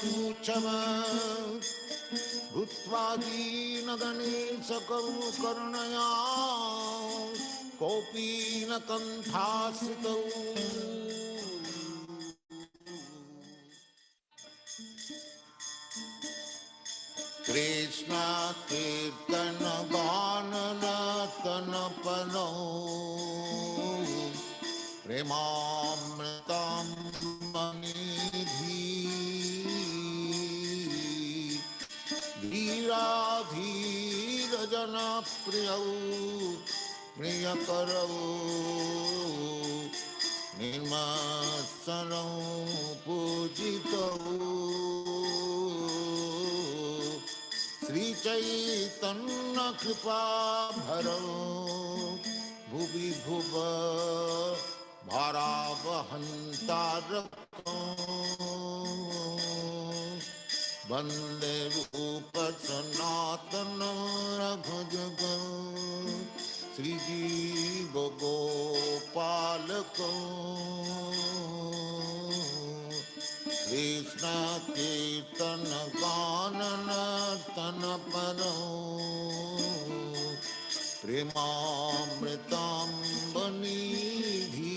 तुच्छम भूत्वा दीनगणेशकौ करुणया कोऽपि न कण्ठाश्रितौ कृष्ण कीर्तन गान नर्तन पनो प्रेमामृतं मनिधि धीरा धीर जन प्रियौ प्रियकरौ निर्मत्सरौ पूजितौ श्री चैतन्य कृपा भरौ भुवि भुव भारावहन्तारकौ वन्दे रूप सनातन रघुजगौ श्रीजीव गोपालकौ कृष्ण कीर्तन गान नर्तन परो प्रेमामृतं निधि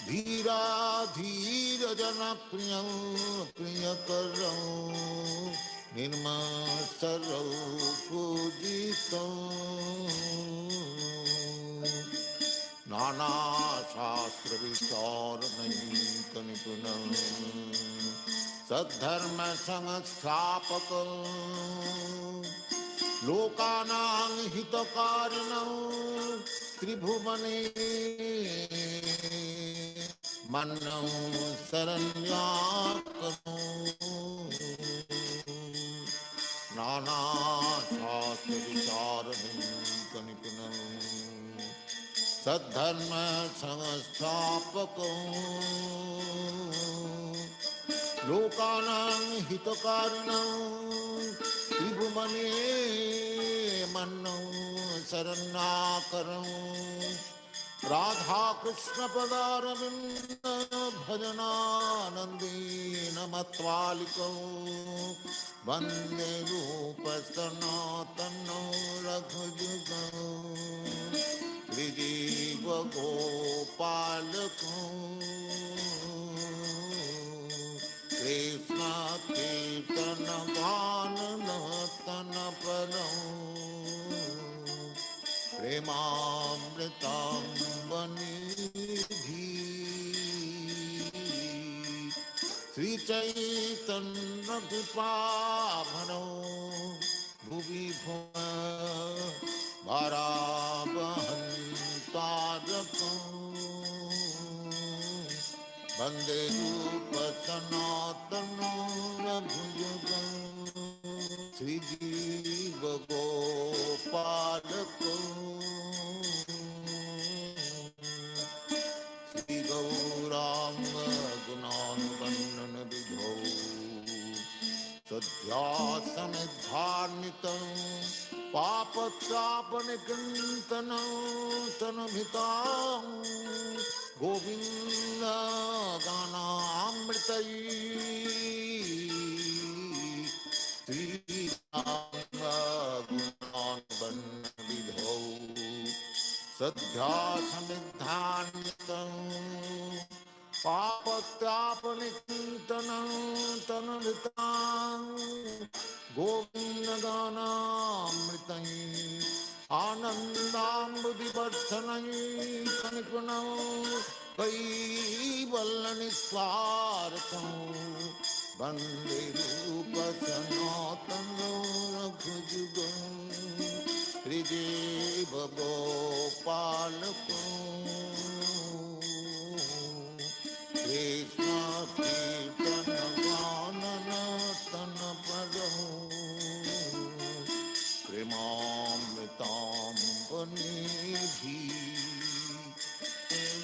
धीरा धीर जन प्रियं प्रियकरौ निर्मत्सरौ पूजितौ नाना शास्त्र विचारणैक निपुणं सद्धर्म संस्थापकं लोकानां हितकारिणं त्रिभुवने मन्नं शरण्यागतौ नाना शास्त्र विचारणैक निपुणं सद्धर्म संस्थापकं लोकानां हितकारिणं त्रिभुवने मन्नं शरणाकरं राधा कृष्ण पदारविन्द भजनानन्देन मत्वालिकं वन्दे रूप सनातनं रघुजुगं श्रीजीव गोपालकौ कृष्ण कीर्तन गान नर्तन परो प्रेमामृतं निधि श्री चैतन्य कृपाभरौ भुवि भुव भारावहन्तारकौ वन्दे रूप सनातनं रघुजुगं श्रीजीव गोपालकौ श्रीगौराङ्ग गुणानुवर्णन विधौ सद्यासमिद्धार्मितं पापत्रापनिकृन्तनं तनुभृतां गोविन्द गानामृतै श्रीगुणानुवर्णनविधौ सद्यासमिद्धार्मितं पापत्रापनिकृन्तनं तनुभृतां गोविन्दगानामृतं आनन्दाम्बुधिवर्धनैकनिपुणं कैवल्यनिस्वार्थं वन्दे रूप सनातनं रघुजुगं श्रीजीव गोपालकौ कृष्ण कीर्तन गान नर्तन परो प्रेमामृतं निधि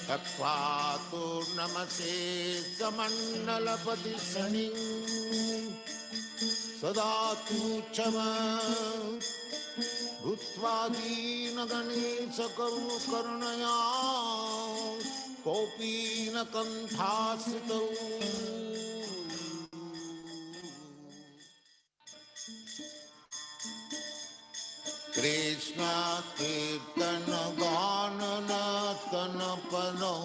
तत्त्वातो नमसे समण्डलपति शनि सदा तुच्छम भूत्वा दीनगणेशकौ करुणया Kopīna kanthāsitau Krishna kirtana ganana tanapanau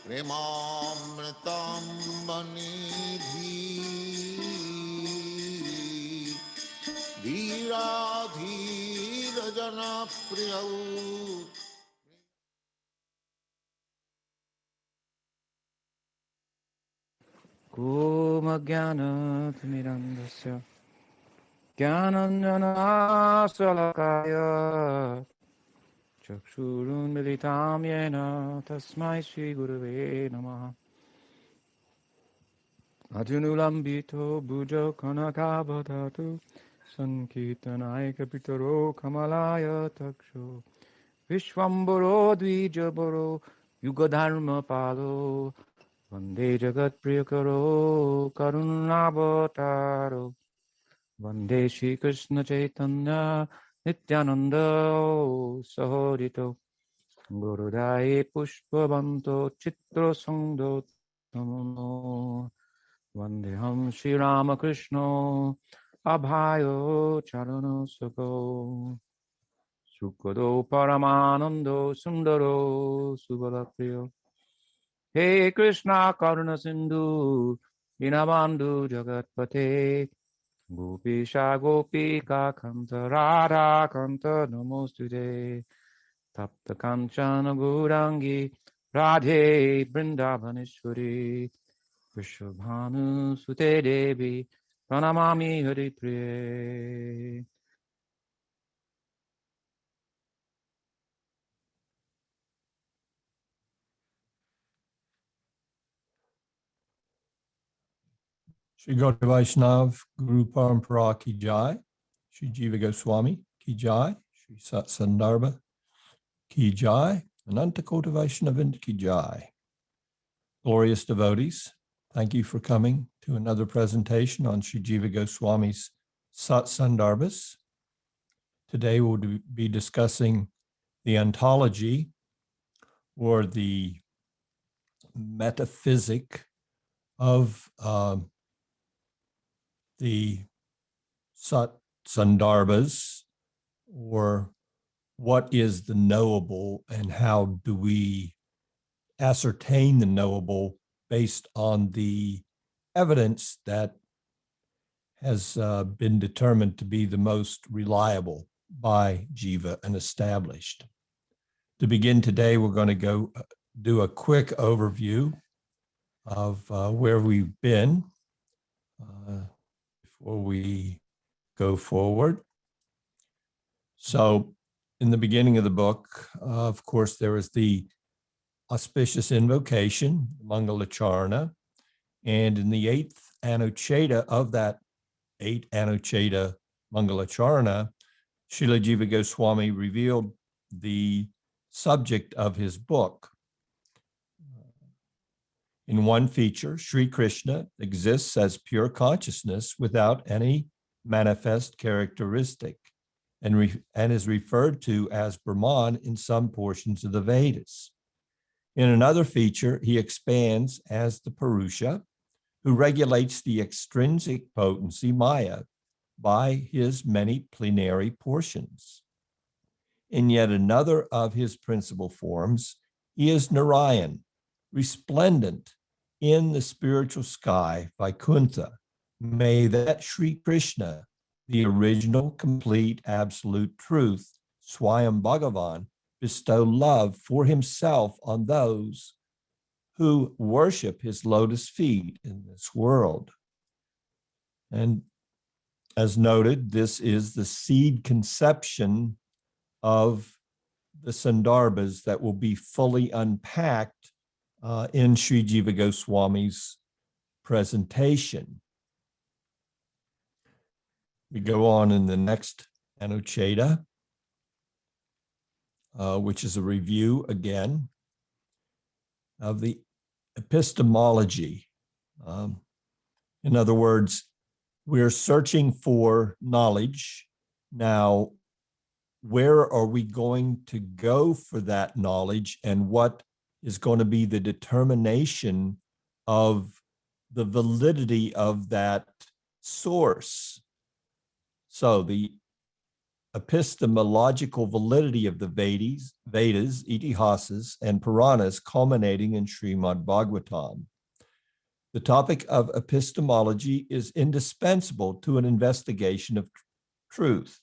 Premamritam manidhi Dhira dhira jana priyau Kumajnanathmirandasya Jnananjanasalakaya Chakshurun militam yena Tasmai Shri Gurave Namaha Ajunulambito Bujo Kanakabhatatu Sankirtanaya Kapitaro Kamalaya Taksho Vishwambaro Dvijabaro Yugadharma Palo Vande Jagat Priyakaro Karunavataro Vande Shri Krishna Chaitanya Nityananda Sahodito Gurudai Pushpavanto Chitra Sangdo Tamono Vandeham Shri Ramakrishna Abhayo Charano Sako Sukado Paramanando Sundaro Subalapriyo Hey Krishna Karuna Sindhu Dinabandhu Jagatpate Gopisha Gopika Kanta Radha Kanta Namostude Tapta Kanchana Gaurangi Radhe Vrindavaneshwari Vrishabhanu Sute Devi Pranamami Hari Priye. Shri Gaudiya Vaishnav Guru Parampara Ki Jai, Śrī Jīva Goswami Ki Jai, Shri Sandarbha Ki Jai, Anantakota Vaishnavinda Ki Jai. Glorious devotees, thank you for coming to another presentation on Śrī Jīva Goswami's Sandarbhas. Today we'll be discussing the ontology, or the metaphysic of the Sandarbhas, or what is the knowable and how do we ascertain the knowable based on the evidence that has been determined to be the most reliable by Jiva and established. To begin today, we're going to go do a quick overview of where we've been before we go forward. So in the beginning of the book, of course, there is the auspicious invocation, Mangalacharna, and in the 8th Anucheta of that 8th Anucheta Mangalacharna, Śrīla Jīva Goswami revealed the subject of his book. In one feature, Sri Krishna exists as pure consciousness without any manifest characteristic, and is referred to as Brahman in some portions of the Vedas. In another feature, he expands as the Purusha, who regulates the extrinsic potency Maya by his many plenary portions. In yet another of his principal forms, he is Narayan, resplendent in the spiritual sky, Vaikuntha. May that Sri Krishna, the original, complete, absolute truth, Swayam Bhagavan, bestow love for himself on those who worship his lotus feet in this world. And as noted, this is the seed conception of the Sandarbhas that will be fully unpacked in Śrī Jīva Goswami's presentation. We go on in the next Anucheta, which is a review again of the epistemology. In other words, we're searching for knowledge. Now, where are we going to go for that knowledge, and what is going to be the determination of the validity of that source. So the epistemological validity of the Vedas, Itihāsas, and Puränas culminating in Srimad Bhagavatam. The topic of epistemology is indispensable to an investigation of truth.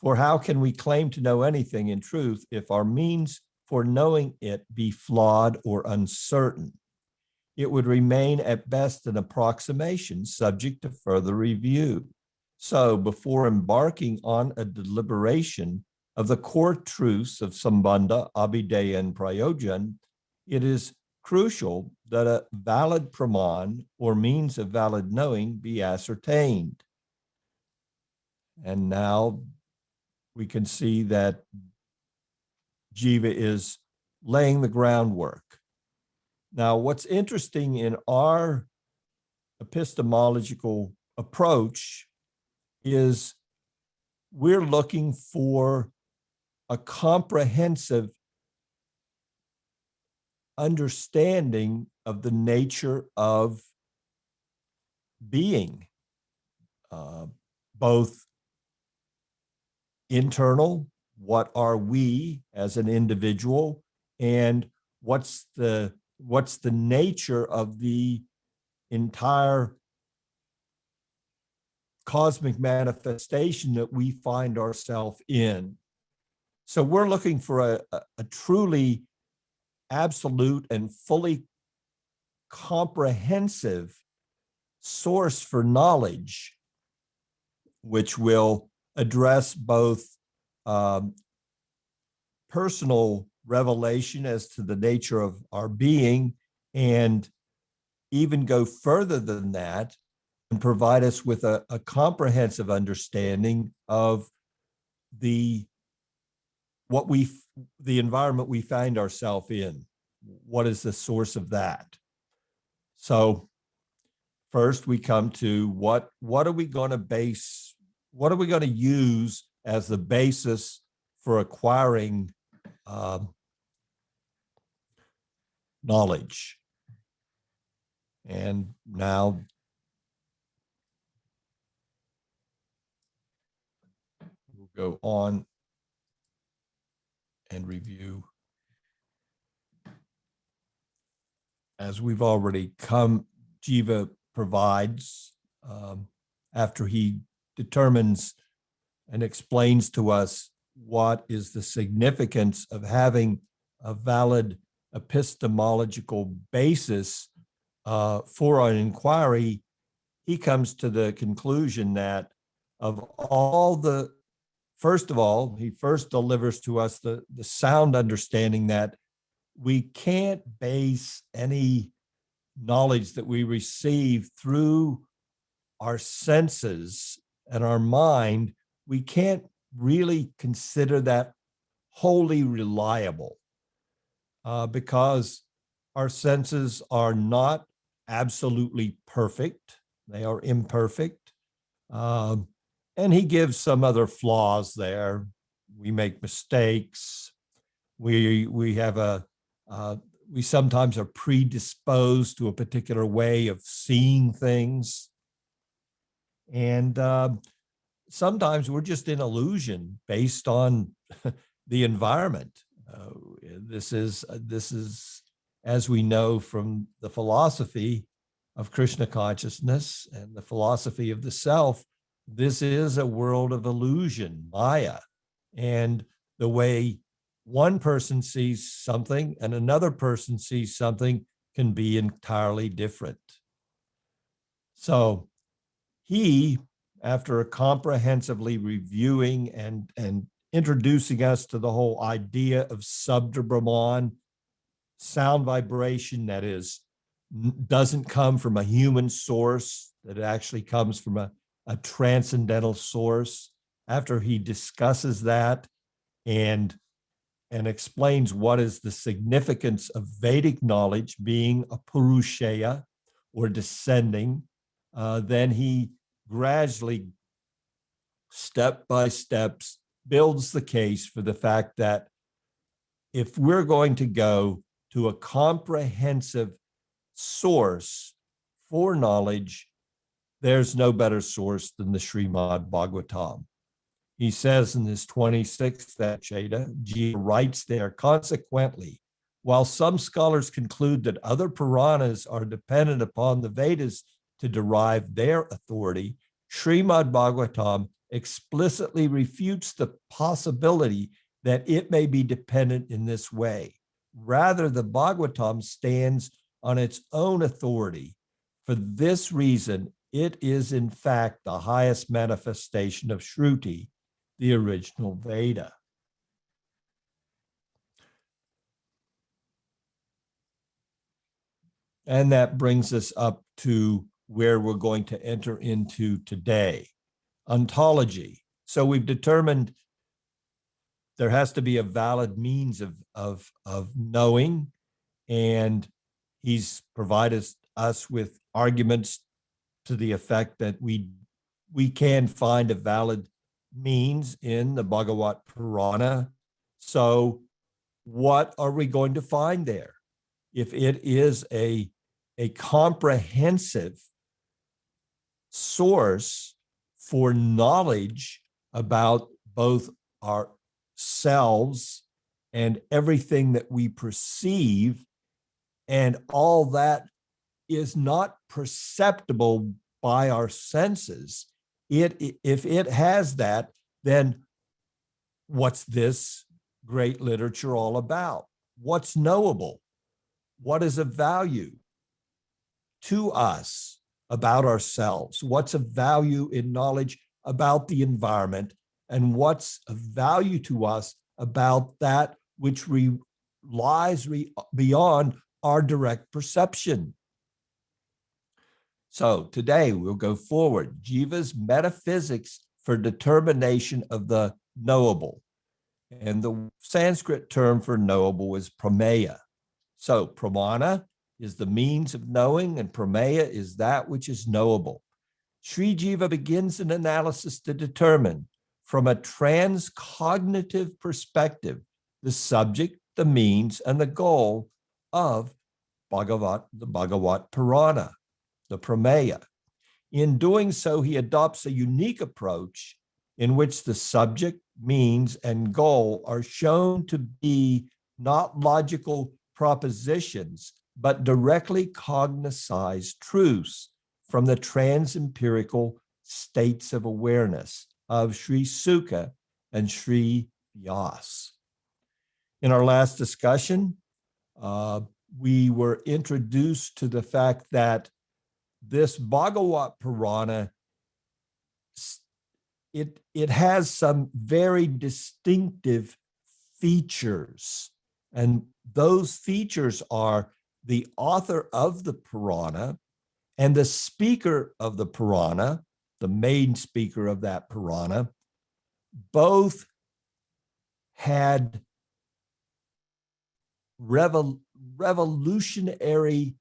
For how can we claim to know anything in truth if our means for knowing it be flawed or uncertain? It would remain at best an approximation subject to further review. So before embarking on a deliberation of the core truths of Sambandha, Abhideya, and Prayojan, it is crucial that a valid praman, or means of valid knowing, be ascertained. And now we can see that Jiva is laying the groundwork. Now, what's interesting in our epistemological approach is we're looking for a comprehensive understanding of the nature of being, both internal, what are we as an individual, and what's the nature of the entire cosmic manifestation that we find ourselves in. So we're looking for a truly absolute and fully comprehensive source for knowledge, which will address both personal revelation as to the nature of our being, and even go further than that and provide us with a comprehensive understanding of the environment we find ourselves in. What is the source of that? So first we come to what are we going to use as the basis for acquiring knowledge. And now we'll go on and review. As we've already come, Jiva provides, after he determines and explains to us what is the significance of having a valid epistemological basis for an inquiry, he comes to the conclusion that first of all, he first delivers to us the sound understanding that we can't base any knowledge that we receive through our senses and our mind, we can't really consider that wholly reliable, because our senses are not absolutely perfect. They are imperfect. And he gives some other flaws there. We make mistakes. We sometimes are predisposed to a particular way of seeing things. And sometimes we're just in illusion based on the environment. This is, as we know from the philosophy of Krishna consciousness and the philosophy of the self, this is a world of illusion, Maya. And the way one person sees something and another person sees something can be entirely different. So he, after comprehensively reviewing and introducing us to the whole idea of Sabda Brahman, sound vibration that doesn't come from a human source, that it actually comes from a transcendental source, after he discusses that and explains what is the significance of Vedic knowledge being a Purushaya, or descending, then he gradually, step by steps, builds the case for the fact that if we're going to go to a comprehensive source for knowledge, there's no better source than the Srimad Bhagavatam. He says in his 26th Advaitavada, Jiva writes there, consequently, while some scholars conclude that other Puranas are dependent upon the Vedas to derive their authority, Srimad Bhagavatam explicitly refutes the possibility that it may be dependent in this way. Rather, the Bhagavatam stands on its own authority. For this reason, it is in fact the highest manifestation of Shruti, the original Veda. And that brings us up to where we're going to enter into today, ontology. So we've determined there has to be a valid means of knowing, and he's provided us with arguments to the effect that we can find a valid means in the Bhagavata Purāṇa. So what are we going to find there? If it is a comprehensive source for knowledge about both ourselves and everything that we perceive, and all that is not perceptible by our senses, if it has that, then what's this great literature all about? What's knowable? What is of value to us about ourselves? What's of value in knowledge about the environment? And what's of value to us about that which lies beyond our direct perception? So today we'll go forward. Jiva's metaphysics for determination of the knowable. And the Sanskrit term for knowable is Prameya. So pramana is the means of knowing, and Prameya is that which is knowable. Śrī Jīva begins an analysis to determine from a transcognitive perspective the subject, the means, and the goal of the Bhagavata Purāṇa, the Prameya. In doing so, he adopts a unique approach in which the subject, means, and goal are shown to be not logical propositions, but directly cognized truths from the transempirical states of awareness of Śrī Śuka and Śrī Vyāsa. In our last discussion, we were introduced to the fact that this Bhagavata Purāṇa, it has some very distinctive features. And those features are the author of the Purāṇa and the speaker of the Purāṇa, the main speaker of that Purāṇa, both had revolutionary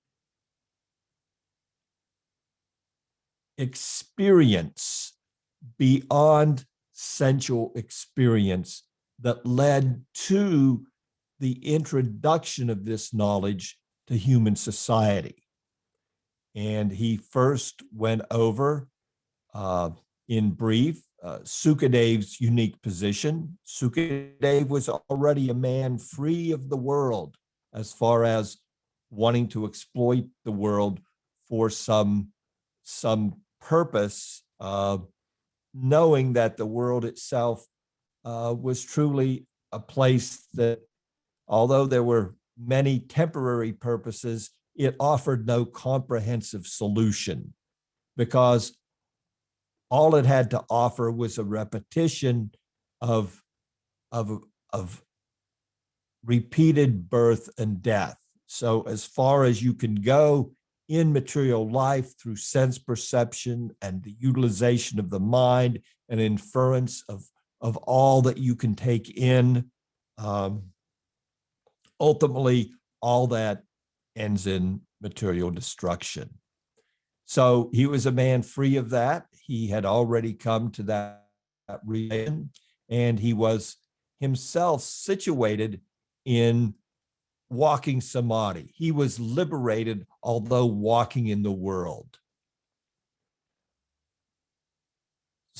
experience beyond sensual experience that led to the introduction of this knowledge to human society. And he first went over, in brief, Sukadev's unique position. Sukadev was already a man free of the world as far as wanting to exploit the world for some purpose, knowing that the world itself was truly a place that, although there were many temporary purposes, it offered no comprehensive solution, because all it had to offer was a repetition of repeated birth and death. So as far as you can go in material life through sense perception and the utilization of the mind and inference of all that you can take in, ultimately all that ends in material destruction. So he was a man free of that. He had already come to that realization, and he was himself situated in walking samadhi. He was liberated, although walking in the world.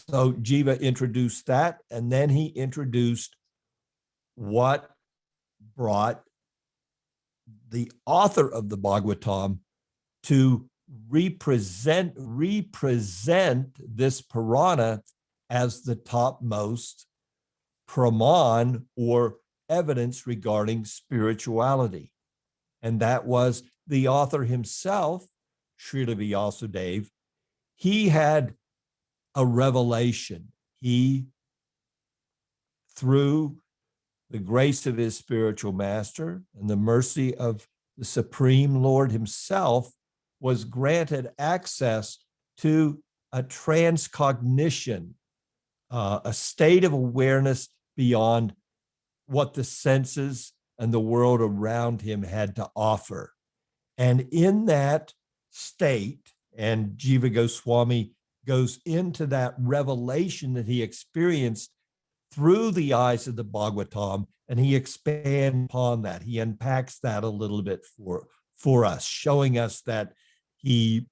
So Jiva introduced that, and then he introduced what brought the author of the Bhagavatam to represent this Purana as the topmost Praman, or evidence regarding spirituality. And that was the author himself, Srila Vyāsa. He had a revelation. He, through the grace of his spiritual master and the mercy of the Supreme Lord himself, was granted access to a transcognition, a state of awareness beyond what the senses and the world around him had to offer. And in that state, and Jiva Goswami goes into that revelation that he experienced through the eyes of the Bhagavatam, and he expands upon that. He unpacks that a little bit for us, showing us that he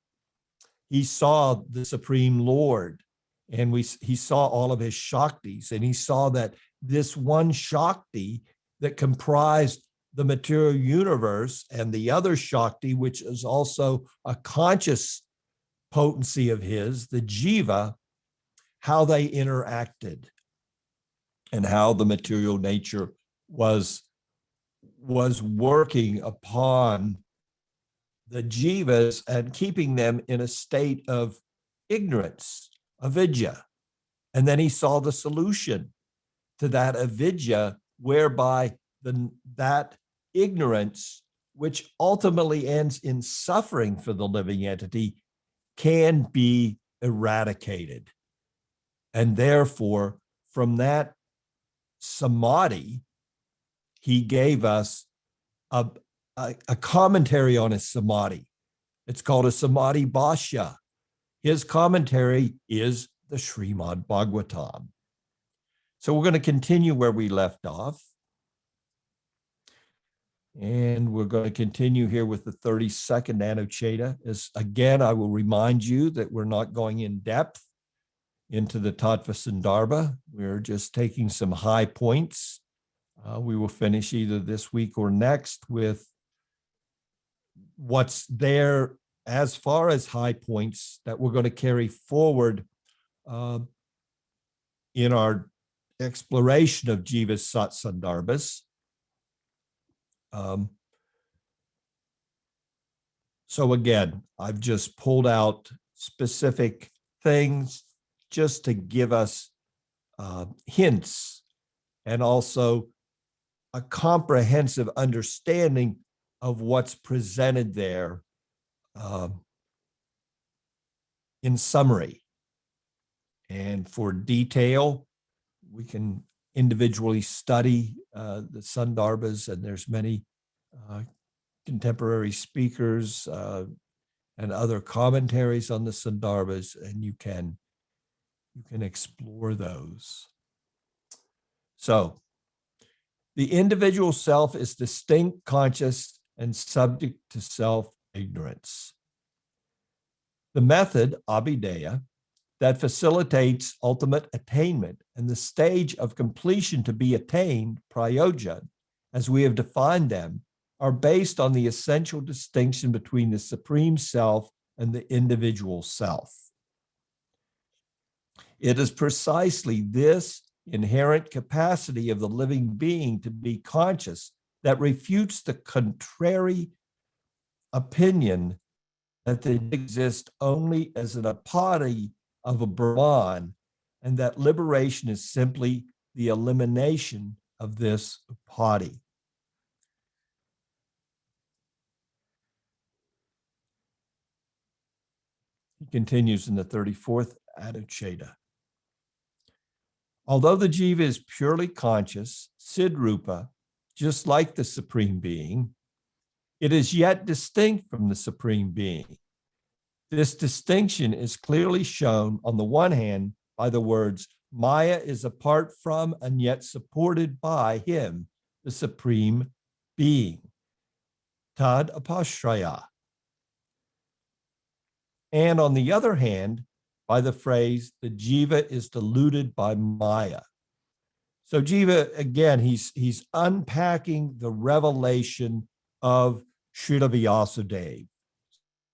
saw the Supreme Lord, and he saw all of his Shaktis, and he saw that this one Shakti that comprised the material universe and the other Shakti, which is also a conscious potency of his, the Jiva, how they interacted and how the material nature was working upon the Jivas and keeping them in a state of ignorance, avidya. And then he saw the solution to that avidya, whereby that ignorance, which ultimately ends in suffering for the living entity, can be eradicated. And therefore, from that samadhi, he gave us a commentary on his samadhi. It's called a samadhi bhashya. His commentary is the Srimad Bhagavatam. So we're going to continue where we left off. And we're going to continue here with the 32nd Anucheta. As again, I will remind you that we're not going in depth into the Tattva Sandarbha. We're just taking some high points. We will finish either this week or next with what's there as far as high points that we're going to carry forward in our exploration of Jiva's Sat Sandarbhas. So again, I've just pulled out specific things just to give us hints and also a comprehensive understanding of what's presented there in summary. And for detail, we can individually study the Sandarbhas, and there's many contemporary speakers and other commentaries on the Sandarbhas, and you can explore those. So the individual self is distinct, conscious, and subject to self-ignorance. The method, abhideya, that facilitates ultimate attainment and the stage of completion to be attained, prayojan, as we have defined them, are based on the essential distinction between the supreme self and the individual self. It is precisely this inherent capacity of the living being to be conscious that refutes the contrary opinion that they exist only as an apati of a Brahman, and that liberation is simply the elimination of this apati. He continues in the 34th Anucheta. Although the jiva is purely conscious, Sidrupa, just like the Supreme Being, it is yet distinct from the Supreme Being. This distinction is clearly shown on the one hand by the words Maya is apart from and yet supported by him, the supreme being. Tad apashraya. And on the other hand, by the phrase, the jiva is deluded by Maya. So Jiva, again, he's unpacking the revelation of Srila Vyāsa.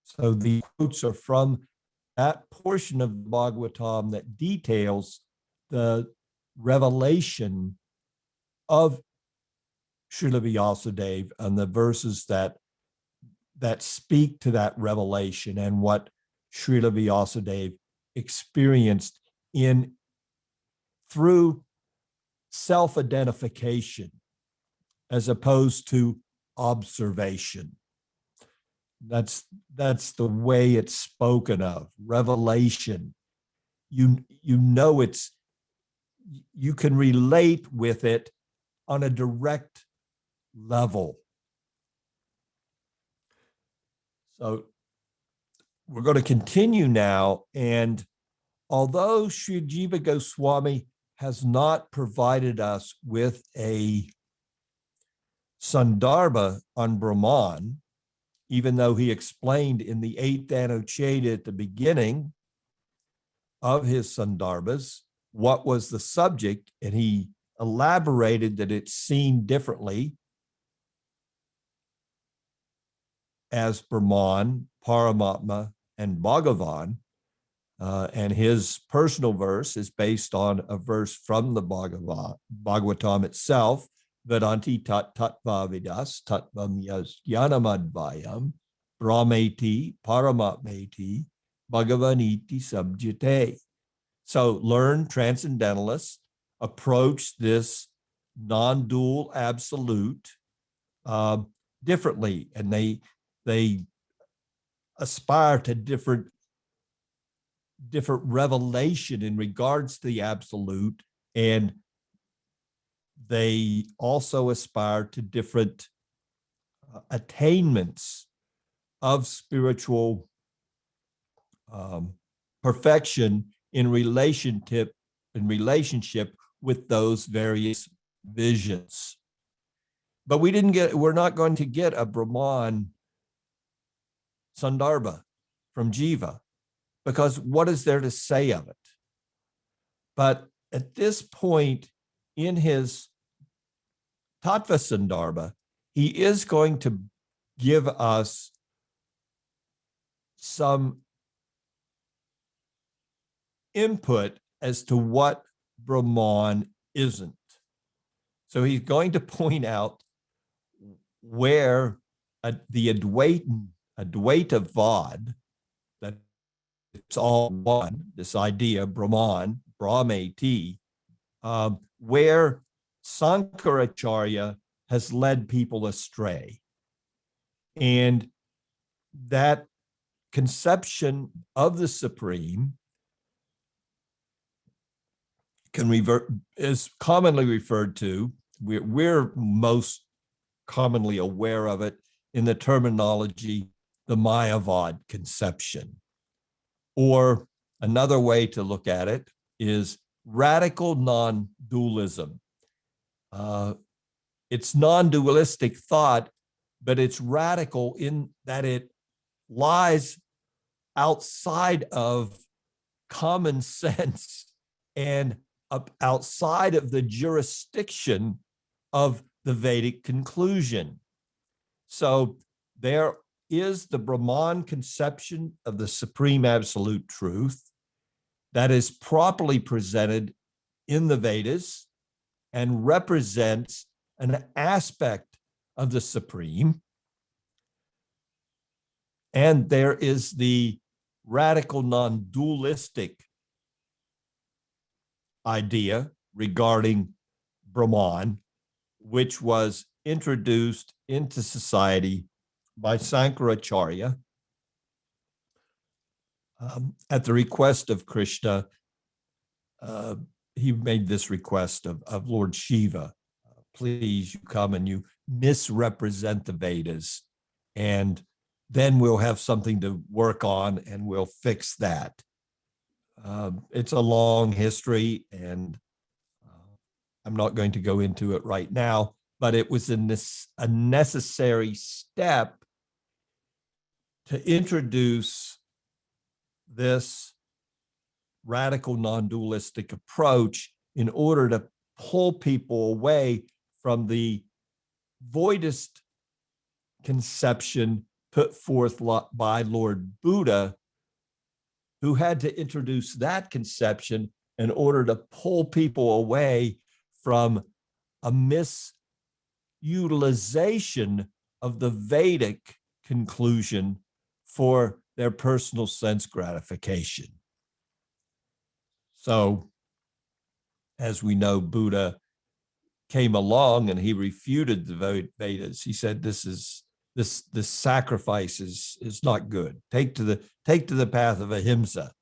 So the quotes are from that portion of the Bhagavatam that details the revelation of Srila Vyāsa and the verses that speak to that revelation and what Srila Vyāsa experienced through self-identification as opposed to observation. That's the way it's spoken of, revelation. You know you can relate with it on a direct level. So we're going to continue now, and although Śrī Jīva Goswami has not provided us with a Sandarbha on Brahman, even though he explained in the 8th Anucheda at the beginning of his Sandarbhas what was the subject, and he elaborated that it's seen differently as Brahman, Paramatma, and Bhagavan. And his personal verse is based on a verse from the Bhagavatam itself, Vedanti tat tattva vidas tattvam yanamadvayam brahmeti paramatmeti bhagavaniti subjite. So learned transcendentalists approach this non-dual absolute differently, and they aspire to different revelation in regards to the absolute, and they also aspire to different attainments of spiritual perfection in relationship with those various visions. But we're not going to get a Brahman Sandarbha from Jiva, because what is there to say of it? But at this point in his Tattva Sandarbha, he is going to give us some input as to what Brahman isn't. So he's going to point out where the Advaitavada, that it's all one, this idea, Brahman, Brahmeti, where Sankaracharya has led people astray. And that conception of the Supreme is commonly referred to, we're most commonly aware of it in the terminology, the Mayavad conception. Or another way to look at it is radical non-dualism. It's non-dualistic thought, but it's radical in that it lies outside of common sense and outside of the jurisdiction of the Vedic conclusion. So there is the Brahman conception of the supreme absolute truth that is properly presented in the Vedas and represents an aspect of the supreme. And there is the radical non-dualistic idea regarding Brahman, which was introduced into society by Sankaracharya at the request of Krishna. He made this request of Lord Shiva, please, you come and you misrepresent the Vedas, and then we'll have something to work on and we'll fix that. It's a long history, and I'm not going to go into it right now, but it was a necessary step to introduce this radical non-dualistic approach in order to pull people away from the voidist conception put forth by Lord Buddha, who had to introduce that conception in order to pull people away from a misutilization of the Vedic conclusion for their personal sense gratification. So, as we know, Buddha came along and he refuted the Vedas. He said, this sacrifice is not good. Take to the path of ahimsa.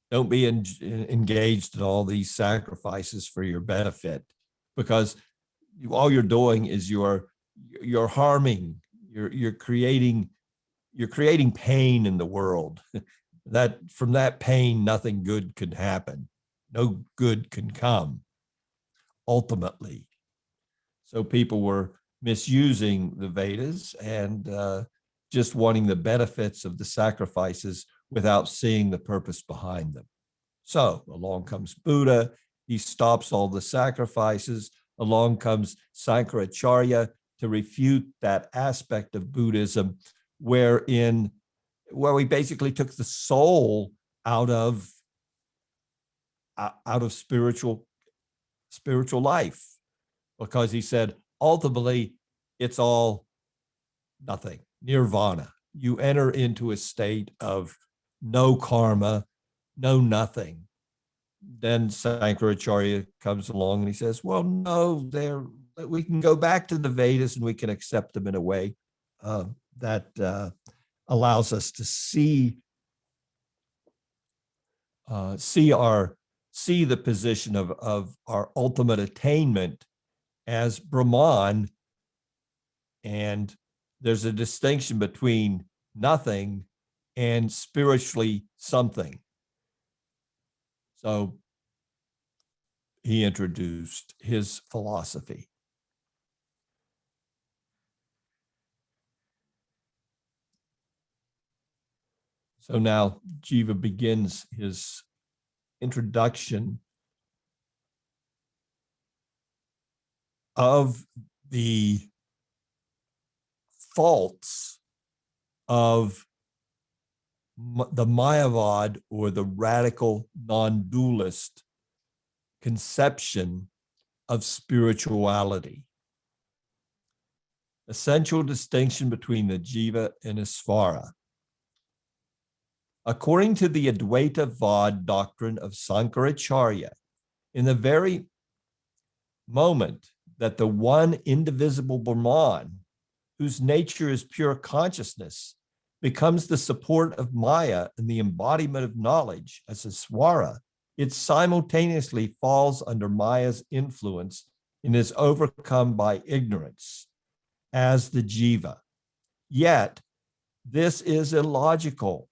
Don't be engaged in all these sacrifices for your benefit, because all you're doing is you're harming, you're creating pain in the world. That from that pain, nothing good can happen. No good can come, ultimately. So people were misusing the Vedas and just wanting the benefits of the sacrifices without seeing the purpose behind them. So along comes Buddha. He stops all the sacrifices. Along comes Sankaracharya to refute that aspect of Buddhism where we basically took the soul out of spiritual life, because he said ultimately it's all nothing, nirvana. You enter into a state of no karma, no nothing. Then Sankaracharya comes along and he says, well, no, we can go back to the Vedas and we can accept them in a way that allows us to see the position of our ultimate attainment as Brahman. And there's a distinction between nothing and spiritually something. So he introduced his philosophy. So now Jiva begins his introduction of the faults of the Mayavad, or the radical non-dualist conception of spirituality. Essential distinction between the Jiva and Isvara. According to the Advaitavada doctrine of Sankaracharya, in the very moment that the one indivisible Brahman, whose nature is pure consciousness, becomes the support of Maya and the embodiment of knowledge as Isvara, it simultaneously falls under Maya's influence and is overcome by ignorance as the Jiva. Yet, this is illogical.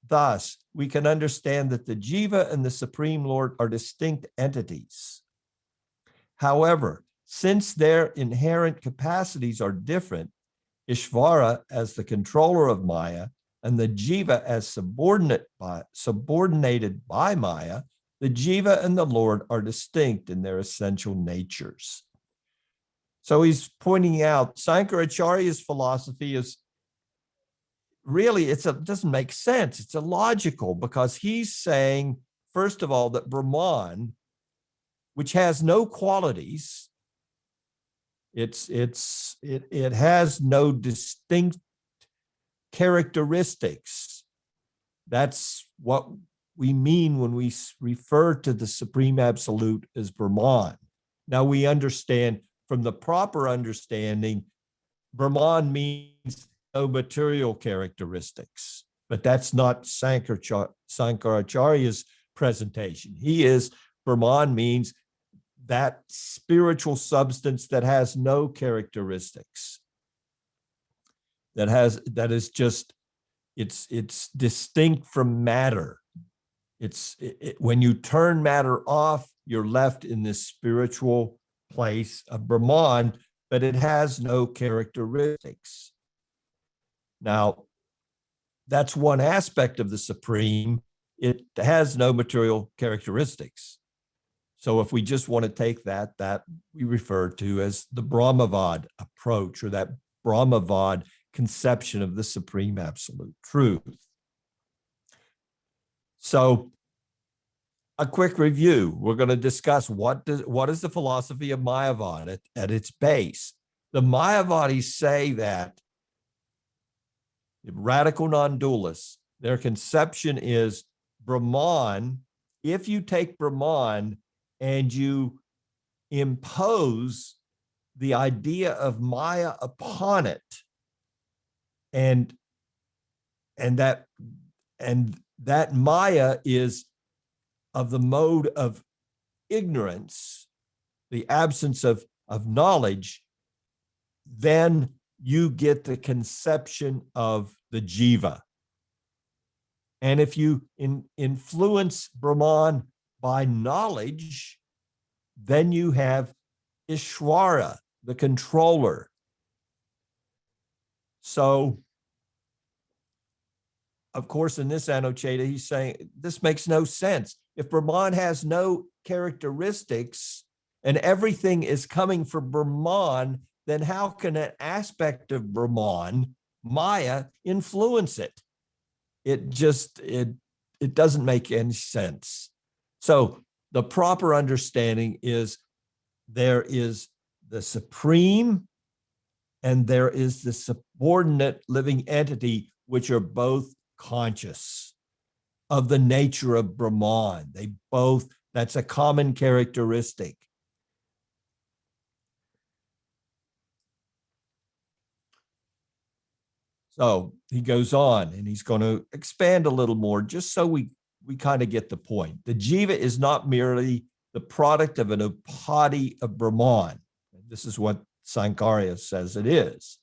Thus, we can understand that the Jiva and the Supreme Lord are distinct entities. However, since their inherent capacities are different, Isvara as the controller of Maya and the Jiva as subordinated by Maya, the Jiva and the Lord are distinct in their essential natures. So he's pointing out Sankaracharya's philosophy is really, it doesn't make sense. It's illogical, because he's saying, first of all, that Brahman, which has no qualities, it has no distinct characteristics. That's what we mean when we refer to the Supreme Absolute as Brahman. Now we understand, from the proper understanding, Brahman means no material characteristics, but that's not Sankaracharya's presentation. Brahman means that spiritual substance that has no characteristics, that is just, it's distinct from matter. when you turn matter off, you're left in this spiritual place of Brahman, but it has no characteristics. Now, that's one aspect of the Supreme. It has no material characteristics. So if we just want to take that we refer to as the Brahmavad approach, or that Brahmavad conception of the Supreme Absolute Truth. So a quick review. We're going to discuss what is the philosophy of Mayavad at its base. The Mayavadis say that the radical non-dualists, their conception is Brahman. If you take Brahman and you impose the idea of Maya upon it, and that Maya is of the mode of ignorance, the absence of knowledge, then you get the conception of the Jiva. And if you influence Brahman by knowledge, then you have Isvara, the controller. So, of course, in this Anucheta, he's saying this makes no sense. If Brahman has no characteristics and everything is coming from Brahman, then how can an aspect of Brahman, Maya, influence it? It doesn't make any sense. So the proper understanding is there is the Supreme and there is the subordinate living entity, which are both conscious of the nature of Brahman. That's a common characteristic. So he goes on and he's going to expand a little more just so we kind of get the point. The Jiva is not merely the product of an upadhi of Brahman. This is what Sankarya says it is.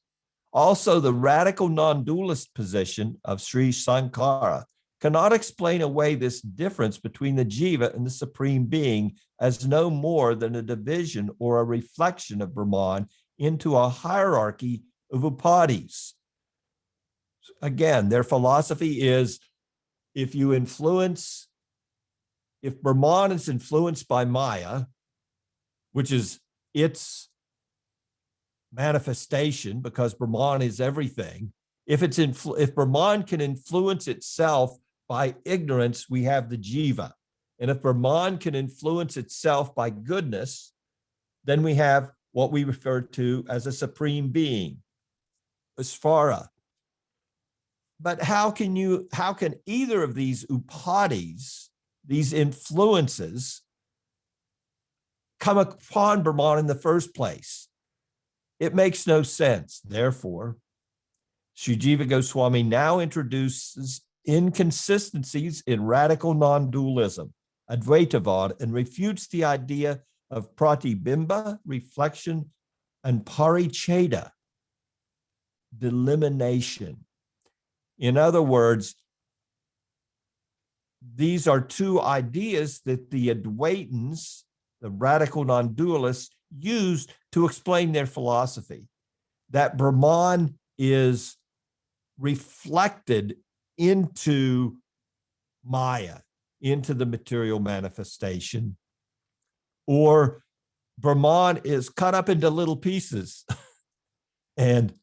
Also, the radical non-dualist position of Sri Sankara cannot explain away this difference between the Jiva and the Supreme Being as no more than a division or a reflection of Brahman into a hierarchy of upadhis. Again, their philosophy is if Brahman is influenced by Maya, which is its manifestation, because Brahman is everything. If Brahman can influence itself by ignorance, we have the Jiva. And if Brahman can influence itself by goodness, then we have what we refer to as a Supreme Being, Isvara. But how can either of these upadhis, these influences, come upon Brahman in the first place? It makes no sense. Therefore, Śrī Jīva Goswami now introduces inconsistencies in radical non-dualism, Advaitavada, and refutes the idea of pratibimba, reflection, and paricheda, delimitation. In other words, these are two ideas that the Advaitins, the radical non-dualists, used to explain their philosophy, that Brahman is reflected into Maya, into the material manifestation, or Brahman is cut up into little pieces. And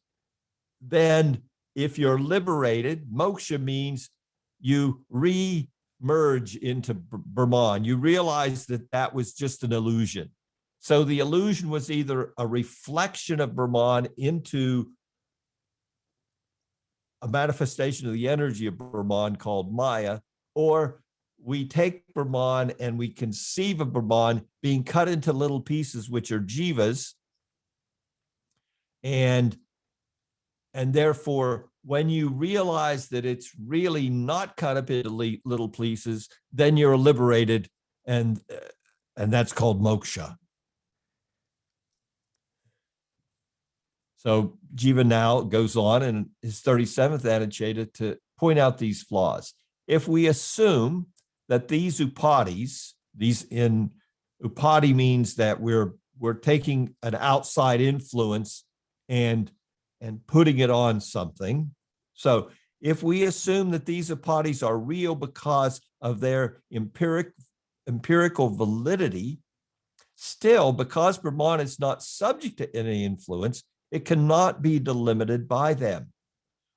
then if you're liberated, moksha means you re-merge into Brahman. You realize that that was just an illusion. So the illusion was either a reflection of Brahman into a manifestation of the energy of Brahman called Maya, or we take Brahman and we conceive of Brahman being cut into little pieces, which are jivas. And therefore, when you realize that it's really not cut up into little pieces, then you're liberated, and that's called moksha. So Jiva now goes on in his 37th Anucheta to point out these flaws. If we assume that these upadis, upadi means that we're taking an outside influence and putting it on something. So if we assume that these upadis are real because of their empirical validity, still, because Brahman is not subject to any influence, it cannot be delimited by them.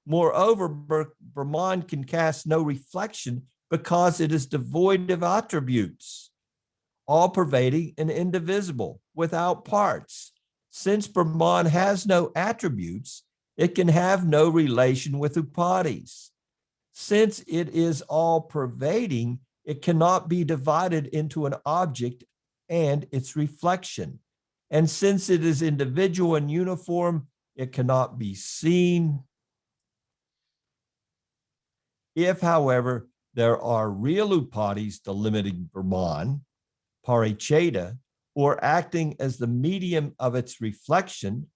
Moreover, Brahman can cast no reflection because it is devoid of attributes, all-pervading and indivisible, without parts. Since Brahman has no attributes, it can have no relation with upadis. Since it is all-pervading, it cannot be divided into an object and its reflection. And since it is individual and uniform, it cannot be seen. If, however, there are real upadis delimiting Brahman, paricheda, or acting as the medium of its reflection,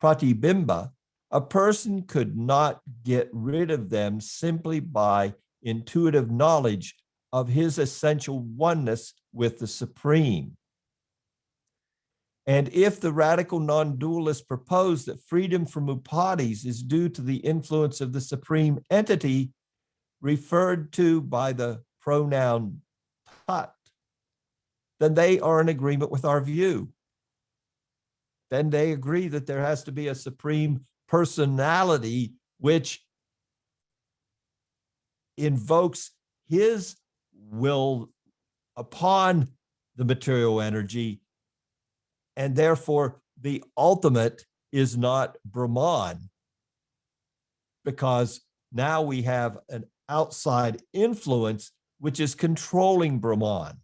pratibimba, a person could not get rid of them simply by intuitive knowledge of his essential oneness with the Supreme. And if the radical non-dualists propose that freedom from upadis is due to the influence of the Supreme Entity referred to by the pronoun tat, then they are in agreement with our view. Then they agree that there has to be a Supreme Personality which invokes his will upon the material energy, and therefore the ultimate is not Brahman, because now we have an outside influence which is controlling Brahman.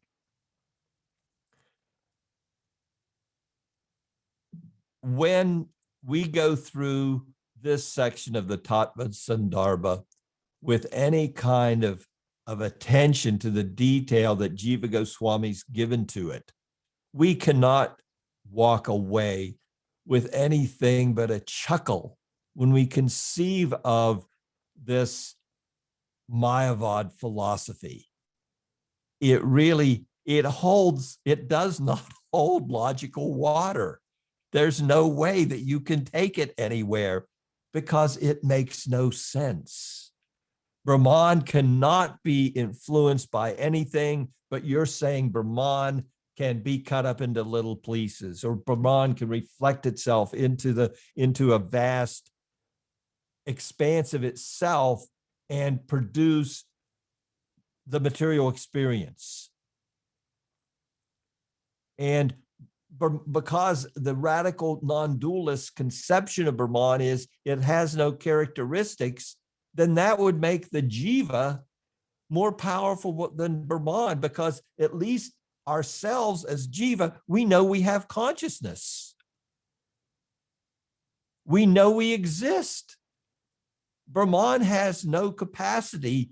When we go through this section of the Tattva Sandarbha with any kind of attention to the detail that Jiva Goswami's given to it, we cannot walk away with anything but a chuckle when we conceive of this Mayavad philosophy. It does not hold logical water. There's no way that you can take it anywhere because it makes no sense. Brahman cannot be influenced by anything, but you're saying Brahman can be cut up into little pieces, or Brahman can reflect itself into a vast expanse of itself and produce the material experience. And because the radical non-dualist conception of Brahman is it has no characteristics, then that would make the jiva more powerful than Brahman, because at least ourselves as jiva, we know we have consciousness. We know we exist. Brahman has no capacity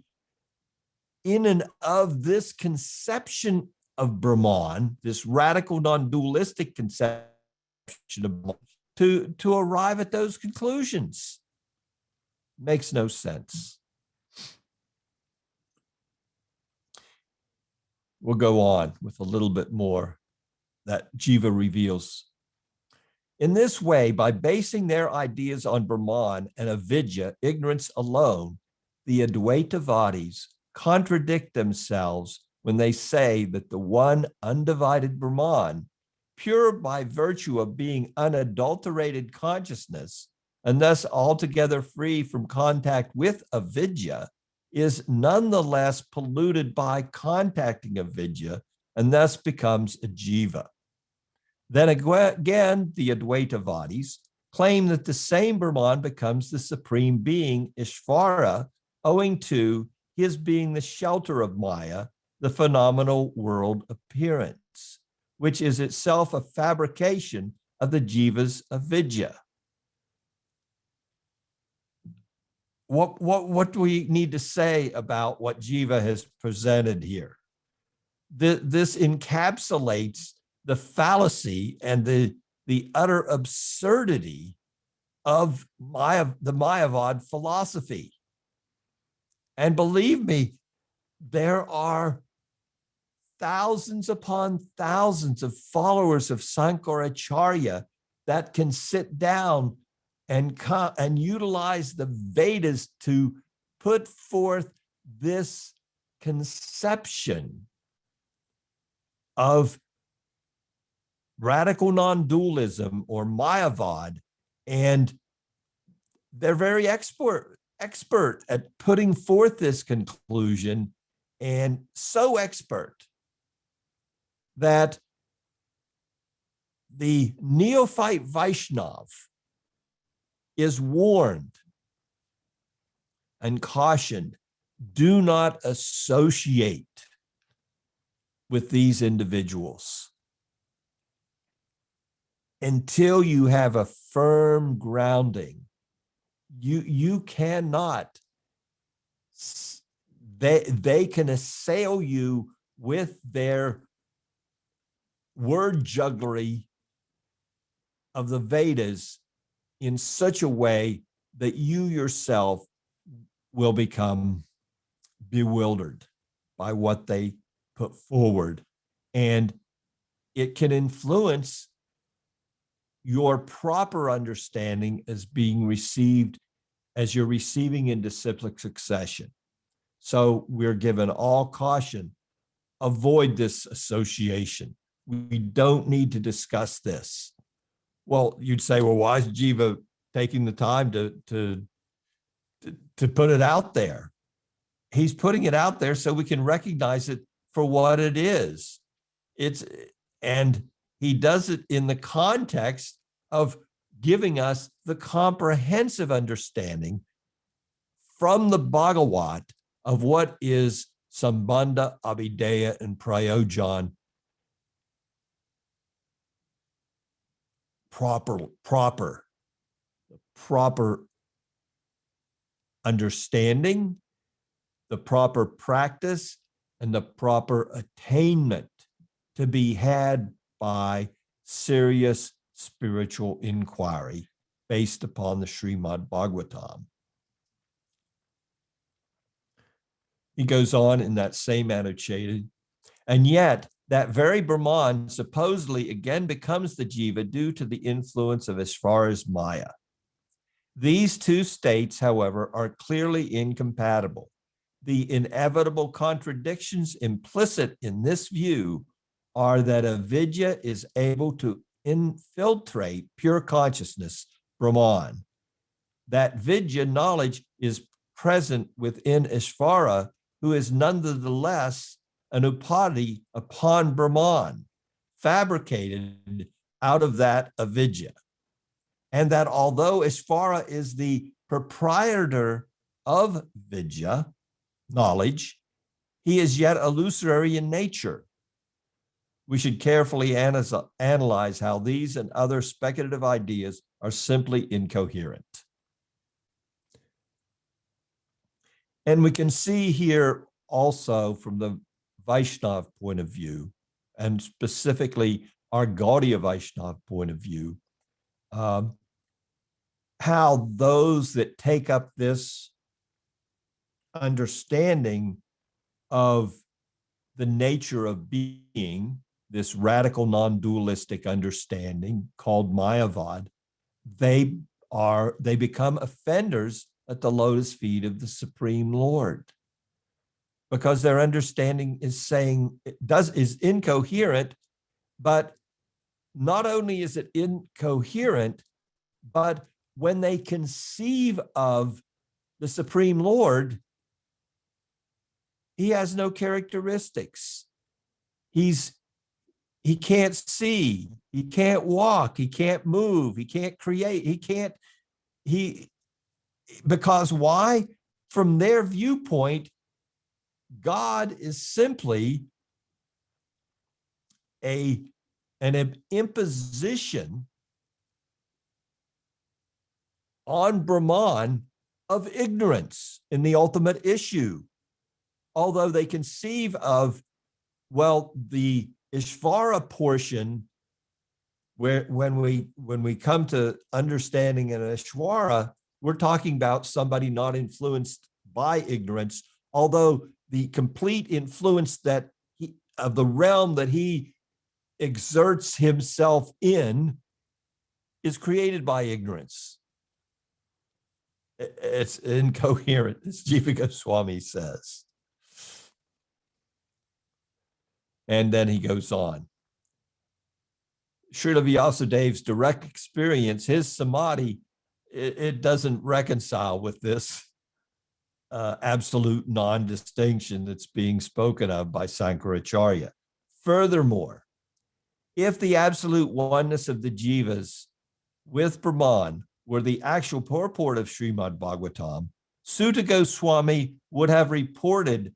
in and of this conception of Brahman, this radical non-dualistic conception of Brahman, to arrive at those conclusions. Makes no sense. We'll go on with a little bit more that Jiva reveals. In this way, by basing their ideas on Brahman and avidya, ignorance alone, the Advaitavadis contradict themselves when they say that the one undivided Brahman, pure by virtue of being unadulterated consciousness, and thus altogether free from contact with avidya, is nonetheless polluted by contacting avidya, and thus becomes a jiva. Then again, the Advaitavadis claim that the same Brahman becomes the supreme being, Isvara, owing to his being the shelter of Maya, the phenomenal world appearance, which is itself a fabrication of the jiva's avidya. What do we need to say about what Jiva has presented here? This encapsulates the fallacy and the utter absurdity of the Mayavad philosophy. And believe me, there are thousands upon thousands of followers of Sankaracharya that can sit down and utilize the Vedas to put forth this conception of radical non-dualism or Mayavad, and they're very expert at putting forth this conclusion, and so expert that the neophyte Vaishnav is warned and cautioned, do not associate with these individuals until you have a firm grounding. You cannot, they can assail you with their word jugglery of the Vedas in such a way that you yourself will become bewildered by what they put forward. And it can influence your proper understanding as being received, as you're receiving in disciplic succession. So we're given all caution, avoid this association. We don't need to discuss this. Well, you'd say, well, why is Jiva taking the time to put it out there? He's putting it out there so we can recognize it for what it is. And he does it in the context of giving us the comprehensive understanding from the Bhagavat of what is Sambandha, Abhideya, and Prayojan, proper understanding, the proper practice, and the proper attainment to be had by serious spiritual inquiry based upon the Srimad Bhagavatam. He goes on in that same annotated, and yet that very Brahman supposedly again becomes the Jiva due to the influence of Isvara's Maya. These two states, however, are clearly incompatible. The inevitable contradictions implicit in this view are that avidya is able to infiltrate pure consciousness, Brahman. That vidya knowledge is present within Isvara, who is nonetheless an upadi upon Brahman, fabricated out of that avidya. And that although Isvara is the proprietor of vidya, knowledge, he is yet illusory in nature. We should carefully analyze how these and other speculative ideas are simply incoherent. And we can see here also from the Vaishnava point of view, and specifically our Gaudiya Vaishnava point of view, how those that take up this understanding of the nature of being, this radical non-dualistic understanding called Mayavad, they become offenders at the lotus feet of the Supreme Lord, because their understanding is incoherent. But not only is it incoherent, but when they conceive of the Supreme Lord, he has no characteristics. He can't see, he can't walk, he can't move, he can't create, because why? From their viewpoint, God is simply an imposition on Brahman of ignorance in the ultimate issue. Although they conceive of, well, the Isvara portion, where when we come to understanding an Isvara, we're talking about somebody not influenced by ignorance, although the complete influence that of the realm that he exerts himself in is created by ignorance. It's incoherent, as Jiva Goswami says. And then he goes on. Srila Vyasadev's direct experience, his samadhi, it doesn't reconcile with this absolute non-distinction that's being spoken of by Sankaracharya. Furthermore, if the absolute oneness of the jivas with Brahman were the actual purport of Srimad Bhagavatam, Sutta Goswami would have reported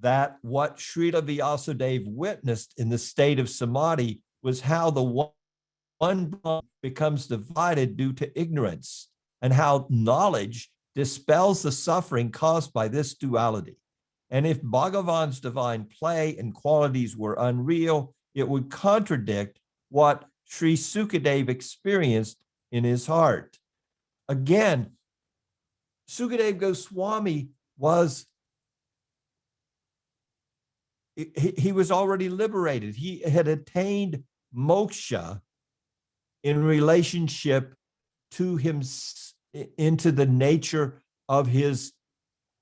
that what Srila Vyasadeva witnessed in the state of samadhi was how the one Brahman becomes divided due to ignorance, and how knowledge dispels the suffering caused by this duality. And if Bhagavan's divine play and qualities were unreal, it would contradict what Sri Sukadeva experienced in his heart. Again, Sukadeva Goswami was he was already liberated. He had attained moksha in relationship to him, into the nature of his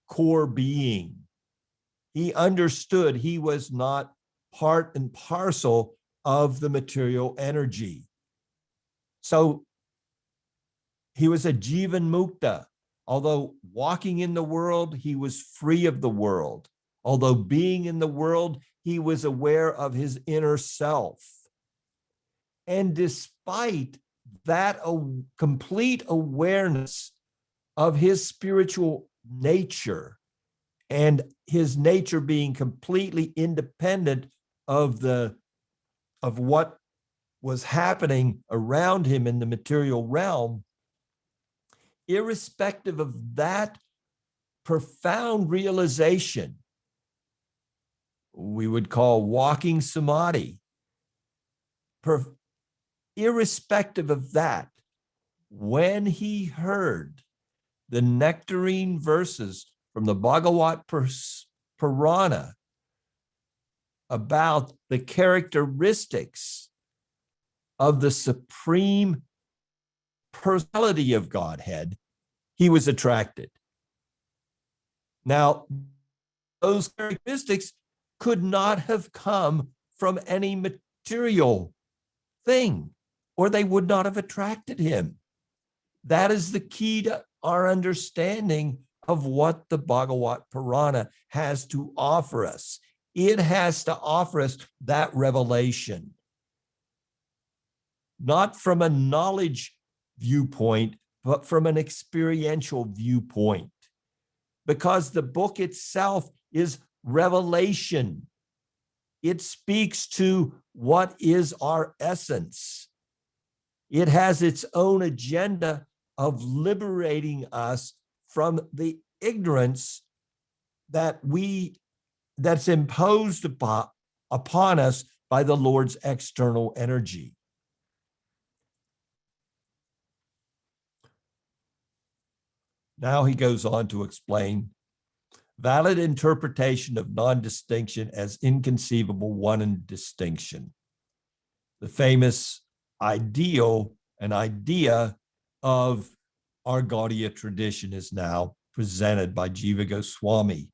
core being. He understood he was not part and parcel of the material energy. So he was a jivan mukta. Although walking in the world, he was free of the world. Although being in the world, he was aware of his inner self. And despite that complete awareness of his spiritual nature and his nature being completely independent of what was happening around him in the material realm, irrespective of that profound realization, we would call walking samadhi, irrespective of that, when he heard the nectarine verses from the Bhagavata Purāṇa about the characteristics of the supreme personality of Godhead, he was attracted. Now, those characteristics could not have come from any material thing, or they would not have attracted him. That is the key to our understanding of what the Bhagavata Purāṇa has to offer us. It has to offer us that revelation, not from a knowledge viewpoint, but from an experiential viewpoint, because the book itself is revelation. It speaks to what is our essence. It has its own agenda of liberating us from the ignorance that's imposed upon us by the Lord's external energy. Now he goes on to explain valid interpretation of non-distinction as inconceivable one and distinction. The famous ideal and idea of our Gaudiya tradition is now presented by Jiva Goswami.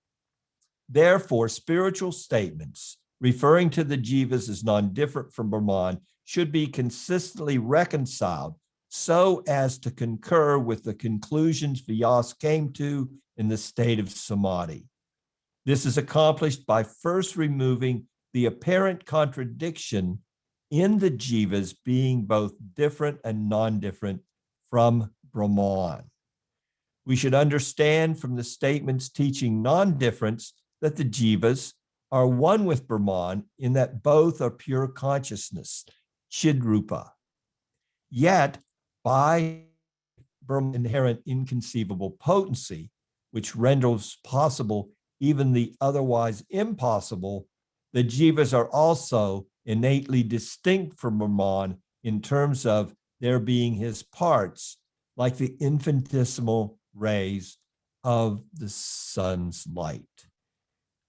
Therefore, spiritual statements referring to the jivas as non-different from Brahman should be consistently reconciled so as to concur with the conclusions Vyāsa came to in the state of samadhi. This is accomplished by first removing the apparent contradiction in the jivas being both different and non-different from Brahman. We should understand from the statements teaching non-difference that the jivas are one with Brahman in that both are pure consciousness, Chidrupa. Yet, by Brahman's inherent inconceivable potency, which renders possible even the otherwise impossible, the jivas are also innately distinct from Brahman in terms of their being his parts, like the infinitesimal rays of the sun's light.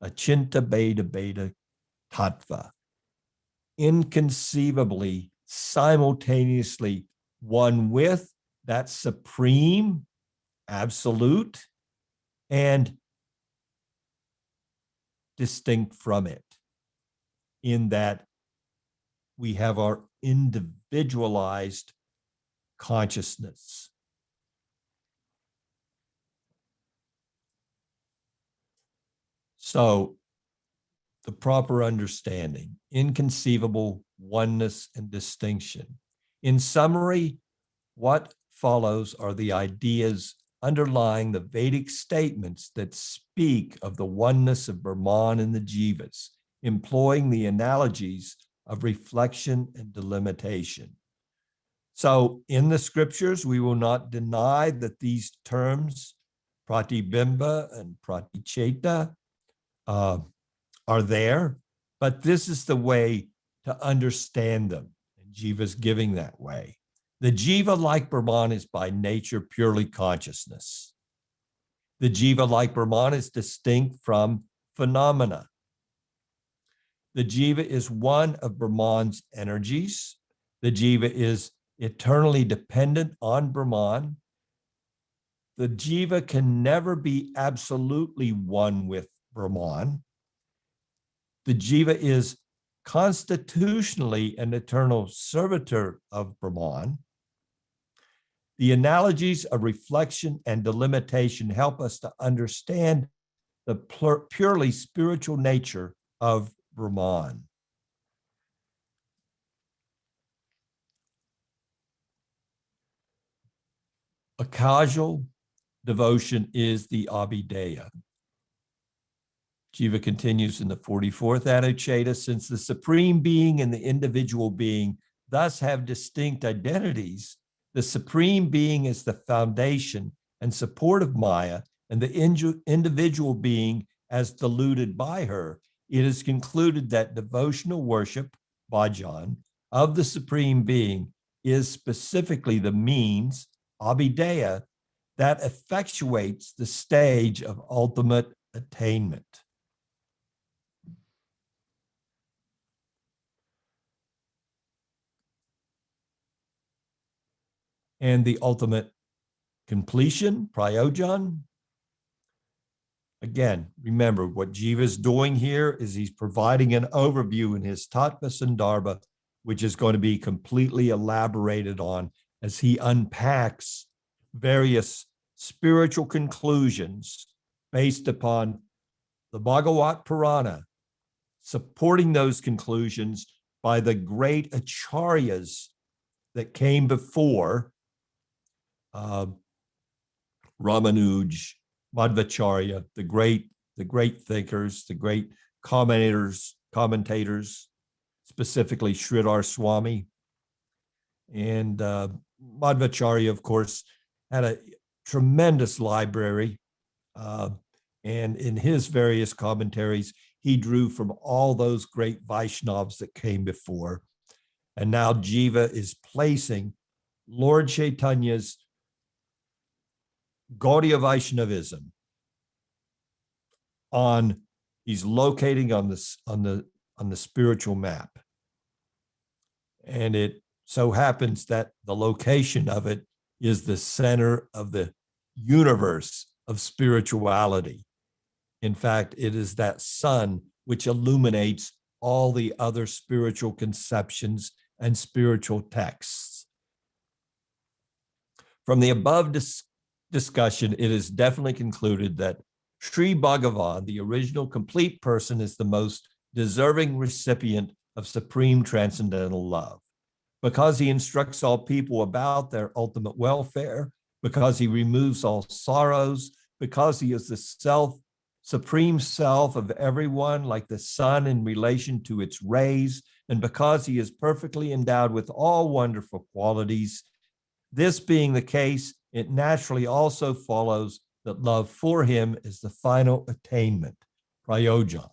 achinta beta beta tattva, inconceivably, simultaneously one with that supreme, absolute, and distinct from it, in that we have our individualized consciousness. So the proper understanding, inconceivable oneness and distinction. In summary, what follows are the ideas underlying the Vedic statements that speak of the oneness of Brahman and the Jivas, employing the analogies of reflection and delimitation. So in the scriptures, we will not deny that these terms, pratibimba and praticheta, are there, but this is the way to understand them. And Jiva is giving that way. The Jiva, like Brahman, is by nature purely consciousness. The Jiva, like Brahman, is distinct from phenomena. The Jiva is one of Brahman's energies. The Jiva is eternally dependent on Brahman. The Jiva can never be absolutely one with Brahman. The Jiva is constitutionally an eternal servitor of Brahman. The analogies of reflection and delimitation help us to understand the purely spiritual nature of Brahman. A causal devotion is the Abhideya. Jiva continues in the 44th Anucheta, since the Supreme Being and the individual being thus have distinct identities, the Supreme Being is the foundation and support of Maya, and the individual being as deluded by her. It is concluded that devotional worship, bhajan, of the Supreme Being is specifically the means, abhideya, that effectuates the stage of ultimate attainment. And the ultimate completion, prayojan. Again, remember what Jiva is doing here is he's providing an overview in his Tattva Sandarbha, which is going to be completely elaborated on as he unpacks various spiritual conclusions based upon the Bhagavata Purāṇa, supporting those conclusions by the great acharyas that came before Ramanuj, Madhvacharya, the great thinkers, the great commentators, specifically Sridhar Swami. And Madhvacharya, of course, had a tremendous library. And in his various commentaries, he drew from all those great Vaishnavas that came before. And now Jiva is placing Lord Chaitanya's Gaudiya Vaishnavism he's locating on the spiritual map. And it so happens that the location of it is the center of the universe of spirituality. In fact, it is that sun which illuminates all the other spiritual conceptions and spiritual texts. From the above discussion, it is definitely concluded that Sri Bhagavan, the original complete person, is the most deserving recipient of supreme transcendental love, because he instructs all people about their ultimate welfare, because he removes all sorrows, because he is the supreme self of everyone, like the sun in relation to its rays, and because he is perfectly endowed with all wonderful qualities. This being the case, it naturally also follows that love for him is the final attainment, prayojan.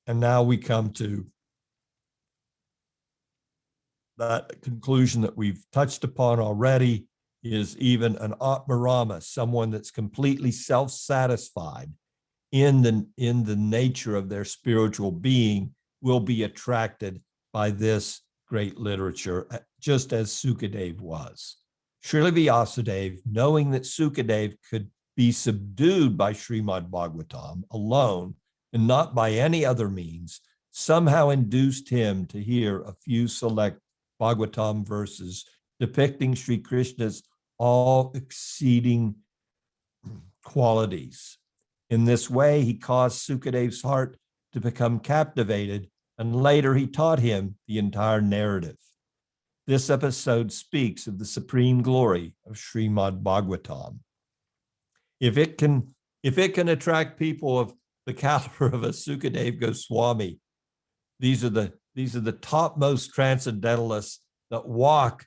And now we come to that conclusion that we've touched upon already, is even an Atmarama, someone that's completely self-satisfied in the nature of their spiritual being, will be attracted by this great literature, just as Sukadev was. Srila Vyāsadeva, knowing that Sukadev could be subdued by Srimad Bhagavatam alone and not by any other means, somehow induced him to hear a few select Bhagavatam verses depicting Sri Krishna's all-exceeding qualities. In this way, he caused Sukadev's heart to become captivated, and later he taught him the entire narrative. This episode speaks of the supreme glory of Srimad Bhagavatam. If it can attract people of the caliber of a Sukadev Goswami, these are the topmost transcendentalists that walk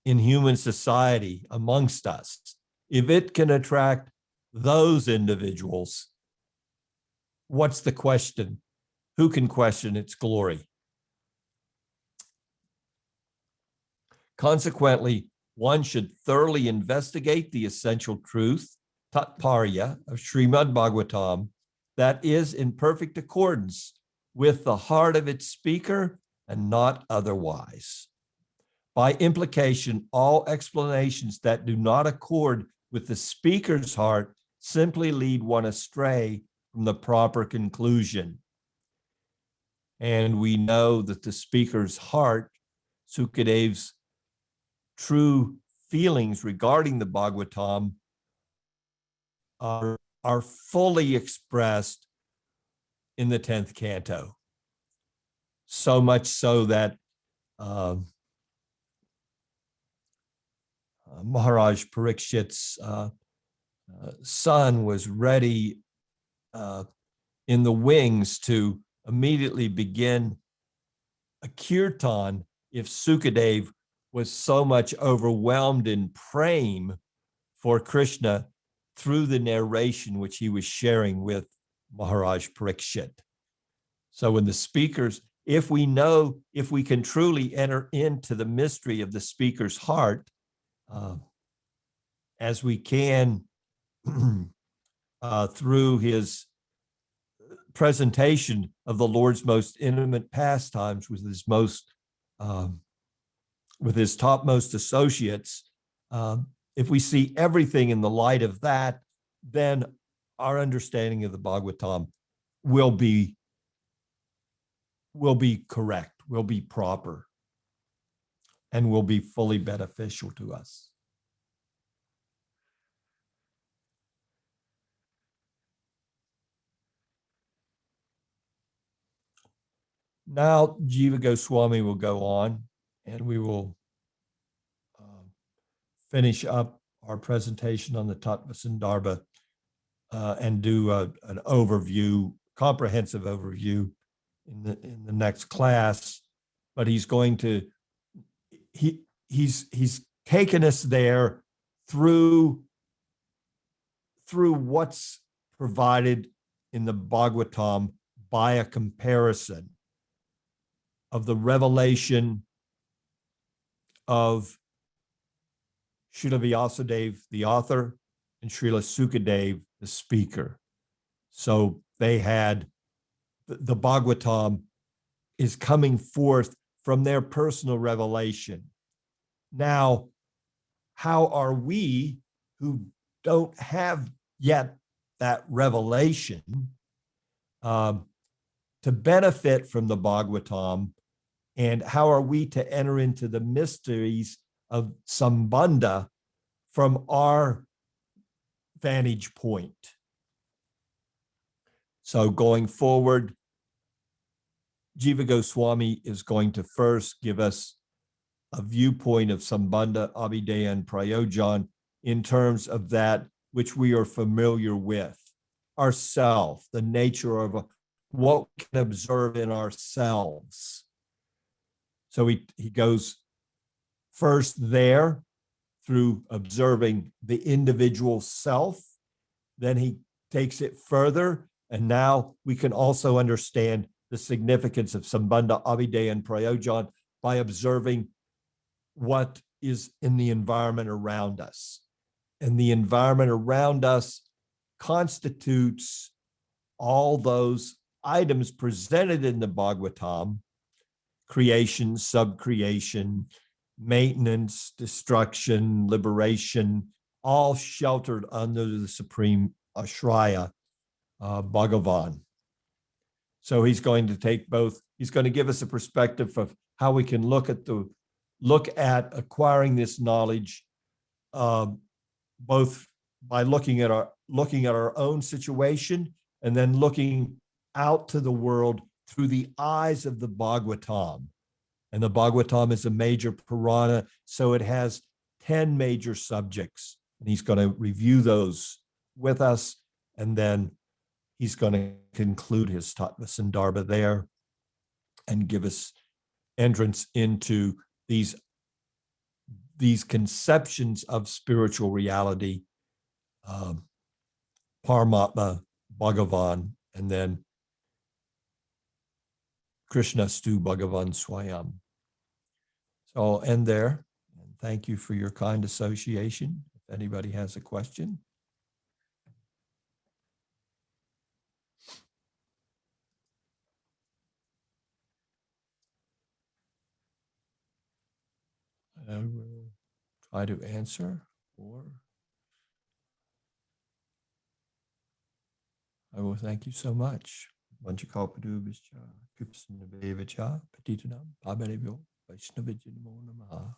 in human society amongst us. If it can attract those individuals, what's the question? Who can question its glory? Consequently, one should thoroughly investigate the essential truth, Tatparya, of Srimad Bhagavatam that is in perfect accordance with the heart of its speaker and not otherwise. By implication, all explanations that do not accord with the speaker's heart simply lead one astray from the proper conclusion. And we know that the speaker's heart, Sukadev's true feelings regarding the Bhagavatam, are fully expressed in the 10th canto. So much so that Maharaj Parikshit's son was ready in the wings to immediately begin a kirtan if Sukadev was so much overwhelmed in prema for Krishna through the narration which he was sharing with Maharaj Parikshit. So when the speakers, if we can truly enter into the mystery of the speaker's heart, as we can through his presentation of the Lord's most intimate pastimes with his topmost associates, if we see everything in the light of that, then our understanding of the Bhagavatam will be correct, will be proper, and will be fully beneficial to us. Now, Jiva Goswami will go on, and we will finish up our presentation on the Tattva Sandarbha and do an overview, comprehensive overview in the next class. But he's going to, he's taken us there through what's provided in the Bhagavatam by a comparison of the revelation of Srila Vyāsadeva, the author, and Srila Sukadev, the speaker. So they had, the Bhagavatam is coming forth from their personal revelation. Now, how are we who don't have yet that revelation to benefit from the Bhagavatam, and how are we to enter into the mysteries of Sambandha from our vantage point? So going forward, Jiva Goswami is going to first give us a viewpoint of Sambandha, Abhideya, and Prayojan in terms of that which we are familiar with, ourself, the nature of what we can observe in ourselves. So he goes first there through observing the individual self, then he takes it further, and now we can also understand the significance of Sambandha, Abhideya, and Prayojan by observing what is in the environment around us. And the environment around us constitutes all those items presented in the Bhagavatam: creation, subcreation, maintenance, destruction, liberation, all sheltered under the supreme Ashraya, Bhagavan. So he's going to take both, he's going to give us a perspective of how we can look at acquiring this knowledge, both by looking at our own situation and then looking out to the world through the eyes of the Bhagavatam. And the Bhagavatam is a major Purāṇa, so it has 10 major subjects. And he's going to review those with us, and then he's going to conclude his Sandarbha there and give us entrance into these conceptions of spiritual reality, Paramatma, Bhagavan, and then Krishna Stu Bhagavan Swayam. So I'll end there. And thank you for your kind association. If anybody has a question. I will try to answer, or I will thank you so much. Vanchakalpadubhascha, Kripsanabevacha, Patitanam, Pabarevyo, Vaishnavijnamo Namaha.